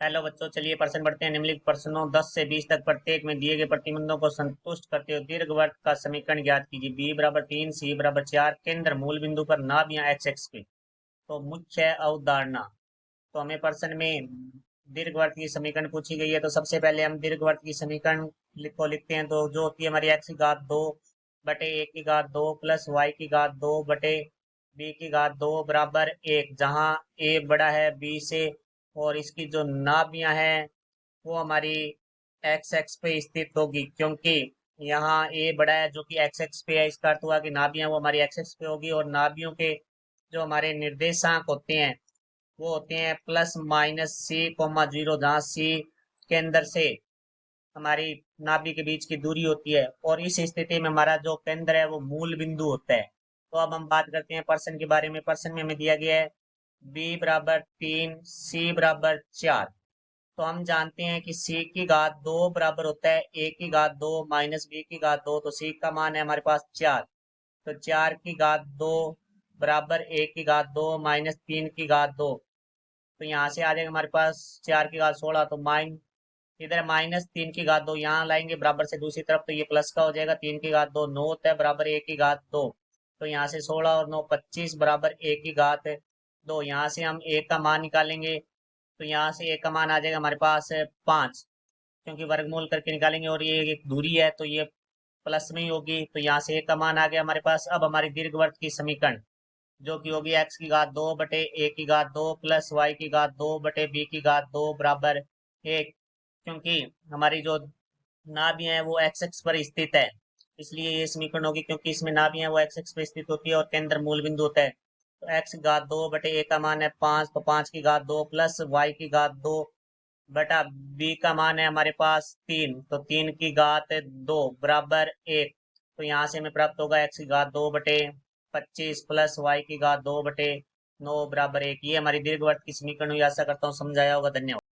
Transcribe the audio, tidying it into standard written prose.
Hello बच्चों, चलिए प्रश्न बढ़ते हैं। निम्नलिखित प्रश्नों 10 से 20 तक प्रत्येक में दिए गए प्रतिबंधों को संतुष्ट करते हुए दीर्घवृत्त का समीकरण ज्ञात कीजिए। बी बराबर 3, सी बराबर 4, केंद्र मूल बिंदु पर नाभियां एक्स एक्स पे। तो मुख्य अवधारणा। तो हमें प्रश्न में दीर्घवृत्त की समीकरण पूछी गई है, तो सबसे पहले हम दीर्घवृत्त की समीकरण को लिखते हैं। तो जो होती है हमारी एक्स की घात 2 बटे ए की घात 2 प्लस वाई की घात 2 बटे बी की घात 2 बराबर 1, जहाँ ए बड़ा है बी से और इसकी जो नाभियां हैं वो हमारी एक्स एक्स पे स्थित होगी, क्योंकि यहाँ ए बड़ा है जो कि एक्स एक्स पे है। इसका अर्थ हुआ कि नाभियां वो हमारी एक्स एक्स पे होगी, और नाभियों के जो हमारे निर्देशांक होते हैं वो होते हैं plus minus C comma zero, जहाँ सी केंद्र से हमारी नाभि के बीच की दूरी होती है, और इस स्थिति में हमारा जो केंद्र है वो मूल बिंदु होता है। तो अब हम बात करते हैं पर्सन के बारे में। पर्सन में हमें दिया गया है बी बराबर 3, सी बराबर 4। तो हम जानते हैं कि c की घात 2 बराबर होता है a की घात 2 माइनस b की घात 2। तो c का मान है हमारे पास 4। तो 4 की घात 2 बराबर a की घात 2 माइनस 3 की घात 2। तो यहाँ से आ जाएगा हमारे पास 4 की घात 16। तो इधर माइनस 3 की घात 2 यहाँ लाएंगे बराबर से दूसरी तरफ, तो ये प्लस का हो जाएगा। 3 की घात 2 9 होता है बराबर a की घात 2। तो यहाँ से 16 और 9 25 बराबर a की घात 2। यहाँ से हम a का मान निकालेंगे, तो यहाँ से a का मान आ जाएगा हमारे पास 5, क्योंकि वर्गमूल करके निकालेंगे और ये एक दूरी है तो ये प्लस में ही होगी। तो यहाँ से a का मान आ गया हमारे पास। अब हमारी दीर्घवृत्त की समीकरण जो कि होगी एक्स की घात 2 बटे ए की घात 2 प्लस वाई की घात 2 बटे बी की घात 2 बराबर 1, क्योंकि हमारी जो नाभियां है वो एक्स एक्स पर स्थित है, इसलिए ये समीकरण होगी, क्योंकि इसमें नाभियां वो एक्स एक्स पर स्थित होती है और केंद्र मूल बिंदु होता है। तो एक्स की घात 2 बटे ए का मान है 5, तो 5 की घात 2 प्लस वाई की घात 2 बटा बी का मान है हमारे पास 3, तो 3 की घात 2 बराबर 1। तो यहाँ से हमें प्राप्त होगा एक्स की घात 2 बटे 25 प्लस वाई की घात 2 बटे 9 बराबर 1। ये हमारी दीर्घवृत्त की समीकरण हुई। आशा करता हूँ समझ आया होगा। धन्यवाद।